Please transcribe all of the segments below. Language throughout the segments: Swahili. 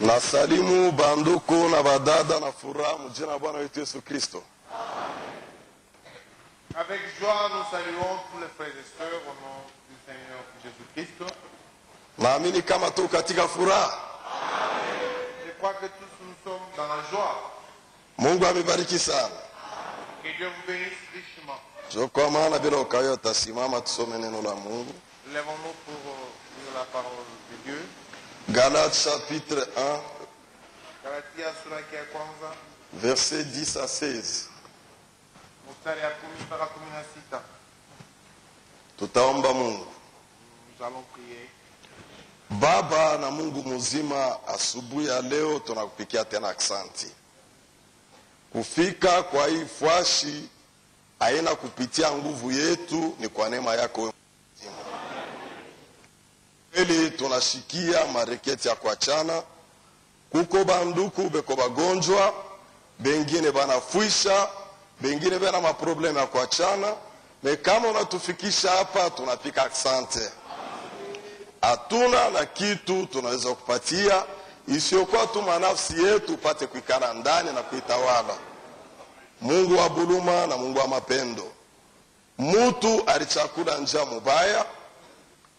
Nasalimu banduku na badada na furaha mjina Bwana wetu Yesu Kristo. Avec joie, nous saluons tous les frères et sœurs au nom du Seigneur Jésus-Christ. Naamini kama tu katika furaha. Je crois que tous nous sommes dans la joie. Mungu amebariki sana. Que Dieu vous bénisse richement. Kwa maana bila ukayo tasimama tusome neno la Mungu. Lèvons-nous pour lire la parole de Dieu. Galates chapitre 1, Galatia sura ya kwanza, verset 10 à 16. mstari ya 10 mpaka 16. Tutaomba Mungu. Nous allons prier. Baba na Mungu mzima, asubuhi ya leo tunakupikia tena asante. Kufika kwa hii fwashi haina kupitia nguvu yetu, ni kwa neema yako wewe. Eli tunashikia mareketi ya kuachana. Kuko banduku beko bagonjwa, bengine banafuisha, bengine bena maprobleme ya kuachana. Me kama unatufikisha hapa tunapika asante. Hatuna na kitu tunaweza kupatia isiyokuwa tu manafsi yetu upate kuikana ndani na kuitawala. Mungu wa buluma na Mungu wa mapendo, mutu alichakula njaa mubaya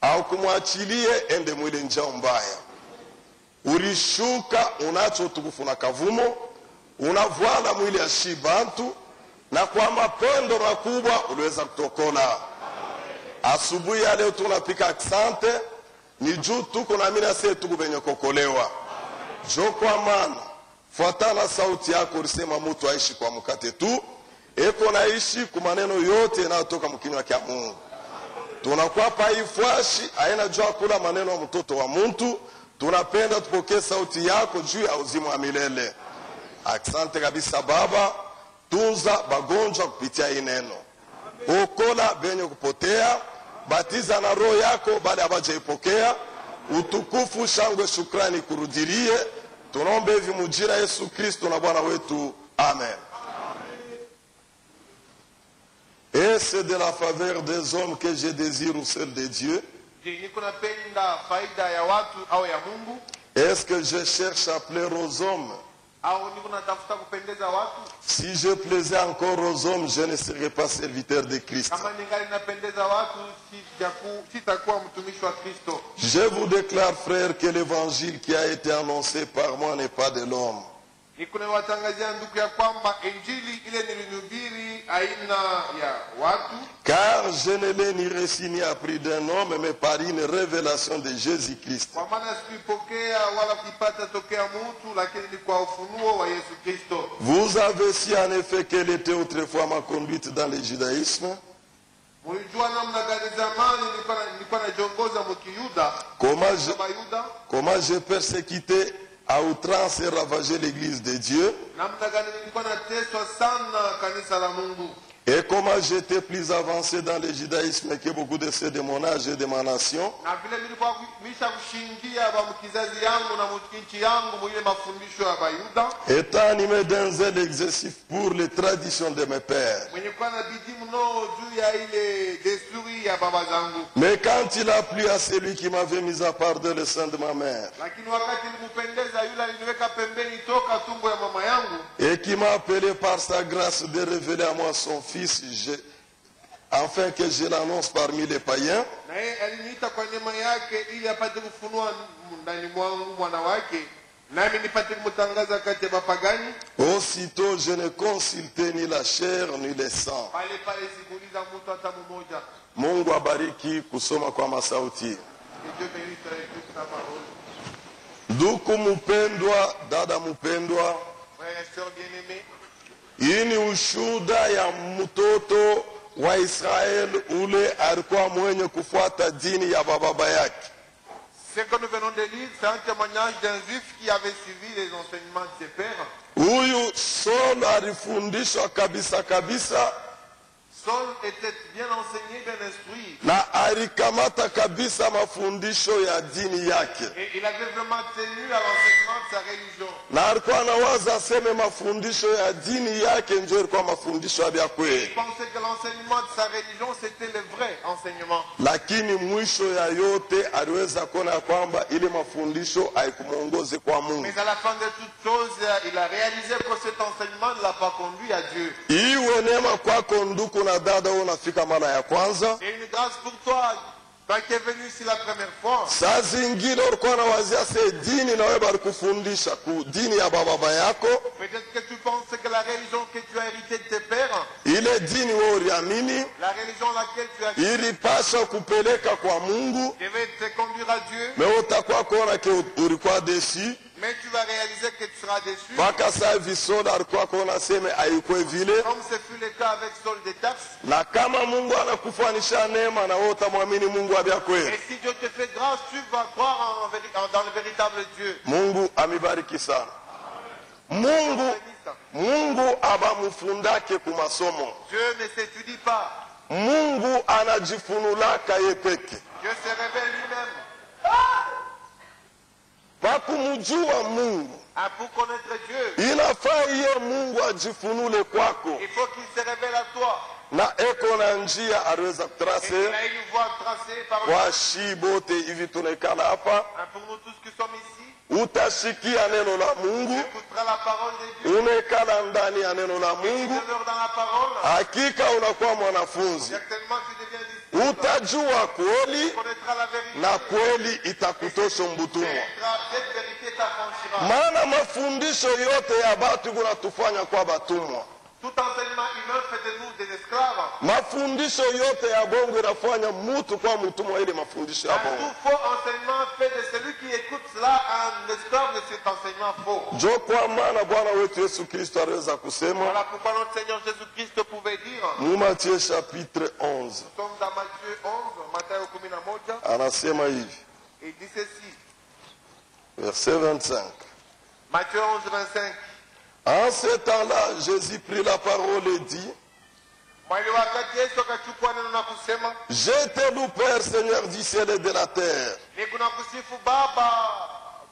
au kumwachilie ende mwile njaa mbaya. Ulishuka unacho utukufu na kavumo, unavuana mwili ya shibantu, na kwa mapendo makubwa uliweza kutokola. Asubuhi ya leo tunapika asante, ni juu tuko na mina sisi tuko benye kokolewa. Jo kwa maana fuatana sauti yako ulisema mtu aishi kwa mkate tu, eko naishi kwa maneno yote yanayotoka mkinywa cha Mungu. Tunakuwa pa ifwashi haina jua kula maneno ya mtoto wa mtu. Tunapenda tupokee sauti yako juu ya uzima wa milele. Asante kabisa Baba, tunza bagonjwa kupitia hii neno. Okola benye kupotea, batiza na roho yako bali abajaipokea. Utukufu, shangwe, shukrani kurudilie. Tunaomba hivi mujira Yesu Kristo na Bwana wetu. Amen. Et c'est de la faveur des hommes que je désire au seul de Dieu. Est-ce que je cherche à plaire aux hommes? Si je plaisais encore aux hommes, je ne serais pas serviteur de Christ. Je vous déclare, frère, que l'évangile qui a été annoncé par moi n'est pas de l'homme. Car je ne l'ai ni reçu ni appris d'un homme, mais par une révélation de Jésus-Christ. Vous avez su en effet quelle était autrefois ma conduite dans le judaïsme. Comment j'ai persécuté à outrance et ravager l'église de Dieu. Et comment j'étais plus avancé dans le judaïsme que beaucoup de ceux de mon âge et de ma nation. Étant animé d'un zèle excessif pour les traditions de mes pères. Mais quand il a plu à celui qui m'avait mis à part de le sein de ma mère, et qui m'a appelé par sa grâce de révéler à moi son Fils, afin que je l'annonce parmi les païens, aussitôt je ne consultais ni la chair ni le sang. Mungu abariki kusoma kwa masauti. Ndugu mupendwa, dada mupendwa, hii ni ushuhuda ya mtoto wa Israeli ule alikuwa mwenye kufuata dini ya baba yake. Ce que nous venons de lire, c'est un témoignage d'un juif qui avait suivi les enseignements de ses pères. Huyu Saul alifundishwa kabisa kabisa. Saul était bien enseigné, bien instruit. na alikamata kabisa mafundisho ya dini yake, Et il avait vraiment tenu à l'enseignement de sa religion. na alikuwa anawaza aseme mafundisho ya dini yake ndio ilikuwa mafundisho ya Il kweli. pensait que l'enseignement de sa religion, c'était le vrai enseignement. Lakini mwisho ya yote aliweza kuona ya kwamba ile mafundisho haikumuongoze kwa Mungu. Mais à la fin de toute chose, il a réalisé que cet enseignement ne l'a pas conduit à Dieu. Iwe neema kwako ndugu na dada, unafika mara ya kwanza. C'est une grâce pour toi. Quand tu es venu ici la première fois, Saa zingine ulikuwa nawazia se dini na wewe balikufundisha ku dini ya baba yako, peut-être que tu penses que la religion que tu as héritée de tes pères, ile dini wewe uliamini la religion laquelle tu as héritée, ilipasha kupeleka kwa Mungu, devait te conduire à Dieu, me utakuwa kuona ke ulikuwa deshi mais tu vas réaliser que tu seras déçu. mpaka saa hivi. Soda alikuwa kuona seme haikuwe vile, Comme ce fut le cas avec Saul de Tarse. na kama Mungu anakufanisha neema na wewe utamwamini Mungu abya Et kweli. si Dieu te fait grâce, tu vas croire dans le véritable Dieu. Mungu amibariki sana. Mungu abamufundake ku masomo. Dieu ne s'étudie pas. Mungu anajifunulaka ye peke. Dieu se révèle lui-même. Pakumujua Mungu Ah, pour connaître Dieu, inafaa iye Mungu ajifunule kwako, il faut qu'il se révèle à toi. na eko na njia aliweza Et il kutrase a une voie tracée par kwa shi bote hivi tunaikala hapa. pour nous tous qui sommes ici. Utashikia neno la Tu Mungu, écouteras la parole de Dieu. unaikala ndani ya neno la Tu Mungu, demeures dans la parole. hakika unakuwa mwanafunzi. Certainement, tu deviens disciple. Utajua kweli Tu connaîtras la vérité. na kweli itakutosha mbutumwa. Cette vérité t'affranchira. Maana mafundisho yote ya batu kunatufanya kwa batumwa. Tout enseignement humain fait de nous des esclaves. Mafundisho yote ya bongo inafanya mutu kwa mtumwa, ile mafundisho ya Un bongo. tout faux enseignement fait de celui qui écoute cela un esclave de cet enseignement faux. Njo kwa maana Bwana wetu Yesu Kristo aliweza kusema Voilà pourquoi notre Seigneur Jésus-Christ pouvait dire, mu Matthieu chapitre 11, nous sommes dans Matthieu 11, Matthieu 11, anasema hivi, il dit ceci, verset 25. Matthieu 11, 25. En ce temps-là, Jésus prit la parole et dit, Mwali wakati Yesu akachukua neno na kusema, je te loue Père, Seigneur du ciel et de la terre, nikunakusifu Baba,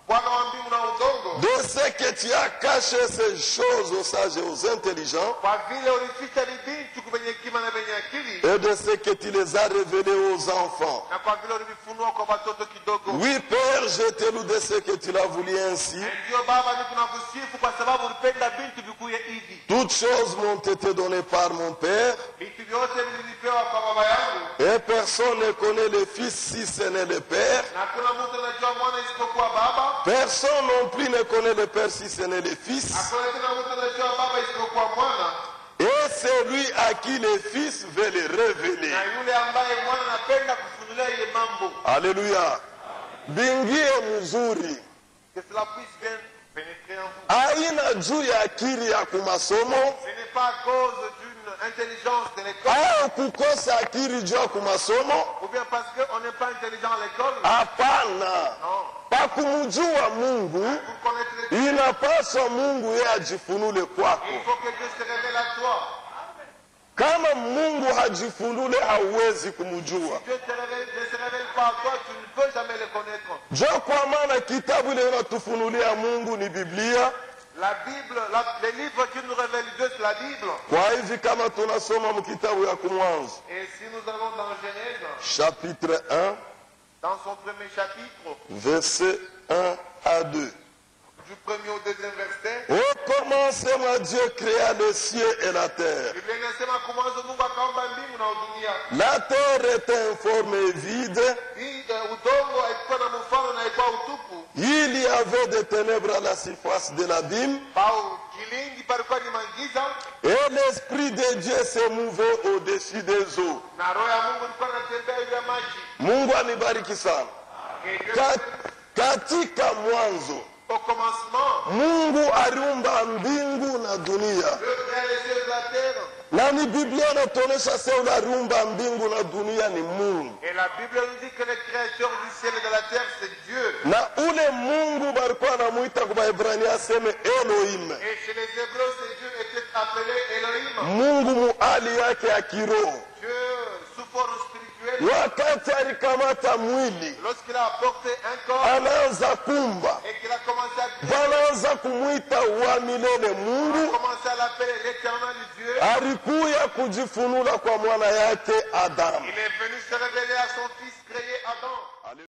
Bwana wa mbingu na udongo, de ce que tu as caché ces choses aux sages et aux intelligents, kwa vile ulificha libintu kwenye hekima na penye akili, et de ce que tu les as révélés aux enfants. na kwa vile ulivifunua kwa watoto kidogo. Oui, Père, je te loue de ce que tu l'as voulu ainsi. Ndio Baba, nikunakusifu kwa sababu ulipenda bintu vikuye hivi. Toutes choses m'ont été données par mon Père, Vitu vyote vilivyopewa kwa baba yangu, et personne ne connaît le Fils si ce n'est le Père. na hakuna mtu anajua mwana isipokuwa Baba. Personne non plus ne connaît le Père si ce n'est le Fils. Hakuna tena mtu anajua Baba isipokuwa mwana, Et celui à qui le Fils veut le révéler. na yule ambaye mwana anapenda kufunulia ile mambo, Alléluia. Bingie mzuri. que cela puisse bien pénétrer en vous. Haina juu ya akili ya kumasomo Ce n'est pas à cause d'une intelligence de l'école, au kukosa akili juu ya kumasomo. ou bien parce qu'on n'est pas intelligent à l'école. Hapana. Non. Pa kumjua Mungu Pour connaître Dieu, inapaswa Mungu yeye ajifunule kwako. il faut que Dieu se révèle à toi. Kama Mungu hajifunule hauwezi kumjua. Dieu ne se révèle pas à toi, tu ne peux jamais le connaître. Jo kwa maana kitabu ile inatufunulia Mungu ni Biblia. La Bible, les livres qui nous révèlent Dieu, c'est la Bible. Kwa hivi kama tunasoma mkitabu ya Mwanzo Et si nous allons dans Genèse, chapitre 1 dans son premier chapitre, verset 1 à 2. du premier au deuxième verset, Au commencement, Dieu créa le ciel et la terre. Biblia inasema kumwanzo Mungu akaumba mbingu na dunia. La terre était informe et vide. Hii udongo haikuwa na mfano na haikuwa utupu. Il y avait des ténèbres à la surface de l'abîme. Pau kilindi palikuwa ni mangiza, Et l'Esprit de Dieu se mouvait au-dessus des eaux. na roho ya Mungu ilikuwa inatembea juu ya maji. Mungu anibariki sana. Et Dieu, Katika mwanzo au commencement, Mungu aliumba mbingu na dunia. Dieu créa les cieux et la terre. Na ni Biblia inatuonyesha sasa aliumba mbingu na dunia ni Mungu. Et la Bible nous dit que le créateur du ciel et de la terre, c'est Dieu. Na ule Mungu balikuwa anamuita kwa Waebrania aseme Elohim. Et chez les Hébreux, c'est Dieu était appelé appelé Elohim. Mungu mu hali yake ya kiroho. Dieu sous forme spirituelle. Wakati alikamata mwili, Lorsqu'il a apporté un corps anaanza kumba, et qu'il a commencé à prier, wanaanza kumwita wa milele on Mungu. a commencé à l'appeler l'éternel Dieu. Alikuya kujifunula kwa mwana yake Adamu. Il est venu se révéler